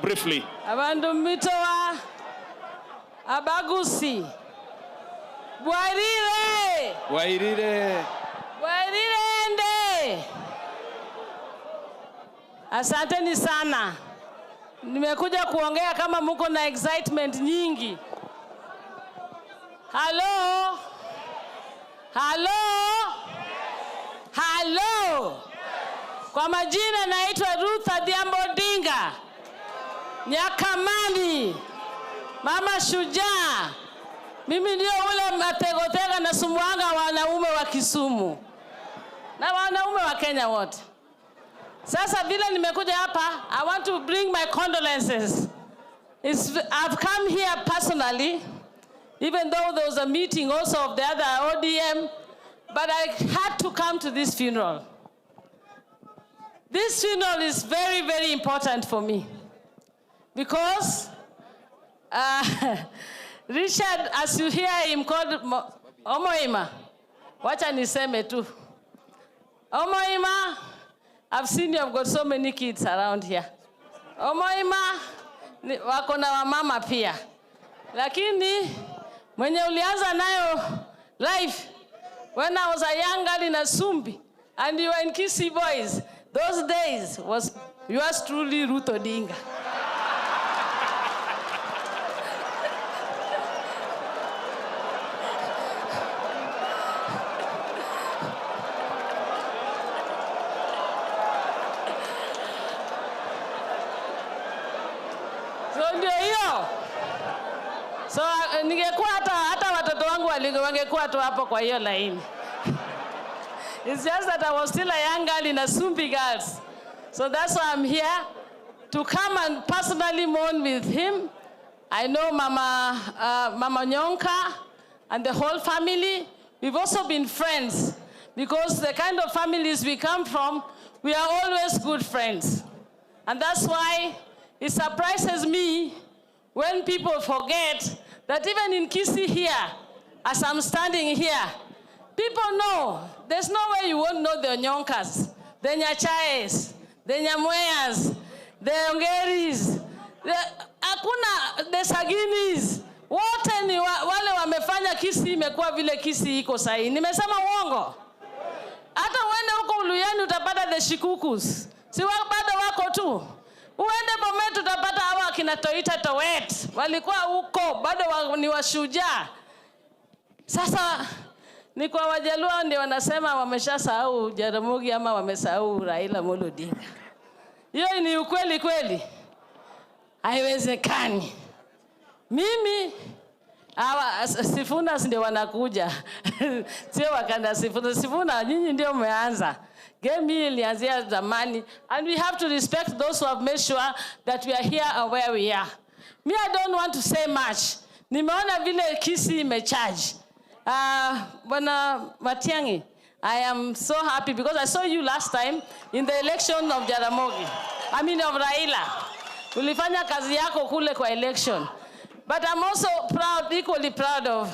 briefly. Abandu mitoa abagusi. Bwairire. Bwairire. Bwairire ende. Asanteni sana. Nimekuja kuongea kama mko na excitement nyingi. Hello? Hello? Hello? Kwa majina naitwa Ruth Odinga. Nyakamani. Mama shujaa. Mimi ndio ule mategotega na sumwanga wanaume wa Kisumu. Na wanaume wa Kenya wote. Sasa vile nimekuja hapa, I want to bring my condolences. I've come here personally, even though there was a meeting also of the other ODM, but I had to come to this funeral. This funeral is very, very important for me. Because Richard, as you hear him called Omoima, wacha niseme tu. Omoima, I've seen you have got so many kids around here. Omoima, wako na wamama pia. Lakini, mwenye ulianza nayo life, when I was a young girl in Asumbi, and you were in Kisii boys, those days was yours truly, Ruth Odinga. So ningekuwa hata watoto wangu wangekuwa tu hapo kwa hiyo laini. It's just that I was still a young girl in Asumbi girls. So that's why I'm here to come and personally mourn with him. I know Mama Onyonka and the whole family. We've also been friends because the kind of families we come from, we are always good friends. And that's why it surprises me when people forget that even in Kisii here, as I'm standing here, people know. There's no way you won't know the Onyonkas, the Nyachayes, the Nyamweyas, the Ongeris, the Saginis. Wote ni wale wamefanya Kisii imekuwa vile Kisii iko sahi. Nimesema uongo? Hata uende huko Uluyani utapata the Shikukus. Si bado wako tu. Uende Bomet utapata hawa kina Toita Towet. Walikuwa huko, bado ni washujaa. Sasa ni kwa Wajaluo ndio wanasema wameshasahau Jaramogi ama wamesahau Raila Amolo Odinga. Hiyo ni ukweli kweli? Haiwezekani. Mimi Sifuna ndio wanakuja. Sio wakanda Sifuna nyinyi ndio mmeanza. Game hii ilianzia zamani, and we have to respect those who have made sure that we are here and where we are. Me, I don't want to say much. Nimeona vile Kisii imecharge. Bwana Matiang'i, I am so happy because I saw you last time in the election of Jaramogi. Of Raila. Ulifanya kazi yako kule kwa election. But I'm also proud, equally proud of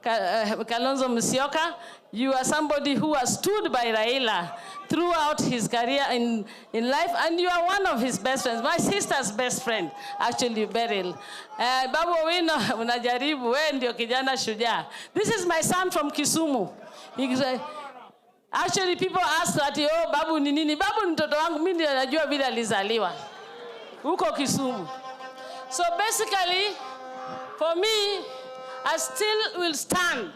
Kalonzo Musyoka. You are somebody who has stood by Raila throughout his career in life, and you are one of his best friends. My sister's best friend, actually, Beryl. Babu Wino, unajaribu, we ndio kijana shujaa. This is my son from Kisumu. Actually, people ask that, oh, Babu ni nini? Babu ni mtoto wangu, mimi ndio najua vile alizaliwa. Huko Kisumu. So basically, for me, I still will stand.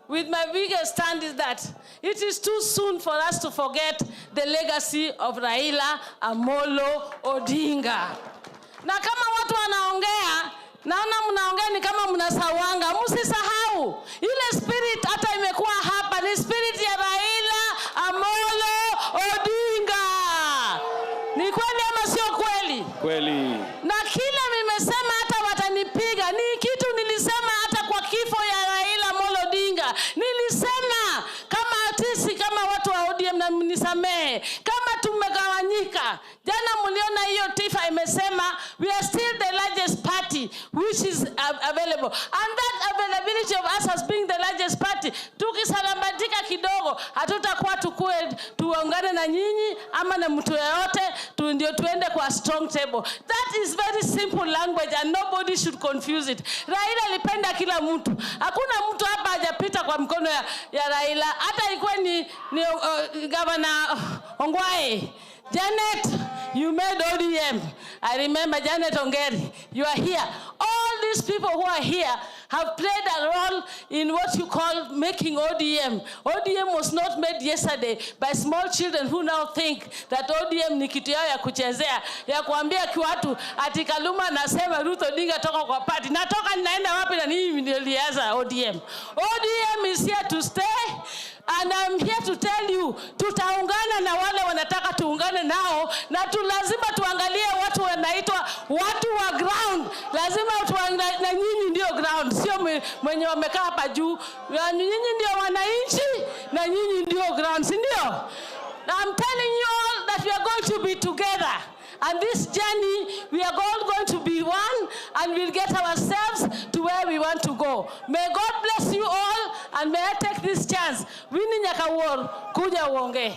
With my biggest stand is that it is too soon for us to forget the legacy of Raila Amolo Odinga. Na kama watu wanaongea, naona mnaongea ni kama mnasawanga. Msisahau, ile spirit hata imekuwa hapa ni spirit ya Raila Amolo Odinga. Ni kweli ama sio kweli? Kweli. Na kila nimesema hata watanipiga, ni kitu nilisema hata kwa kifo ya Raila Amolo Odinga. Nilisema kama artisi, kama watu wa ODM na mnisamehe, kama tumegawanyika. Jana mliona hiyo tifa imesema we are still the largest party which is available. And that availability of us as being the largest party, tukisalambatika kidogo, hatutakuwa tuungane na nyinyi ama na mtu yeyote ndio tuende kwa strong table. That is very simple language and nobody should confuse it. Raila alipenda kila mtu. Hakuna mtu hapa hajapita kwa mkono ya Raila. Hata ilikuwa ni Governor Ongwae. Janet, you made ODM. I remember Janet Ongeri. You are here. All these people who are here have played a role in what you call making ODM. ODM was not made yesterday by small children who now think that ODM ni kitu yao ya kuchezea, ya kuambia kiwatu ati Kaluma anasema Ruth Odinga toka kwa party. Natoka ninaenda wapi na nini nilianza ODM? ODM is here to stay. And I'm here to tell you, tutaungana na wale wanataka tuungane nao, na lazima tuangalie watu wanaitwa watu wa ground. Lazima na nyinyi ndio ground, sio mwenye wamekaa hapa juu. Nyinyi ndio wananchi na nyinyi ndio ground, si ndio? I'm telling you all that we are going to be together. And this journey, we are all going to be one, and we'll get ourselves to where we want to go. May God bless you all, and may I take this chance. Winnie Nyakawol, kuja uongee.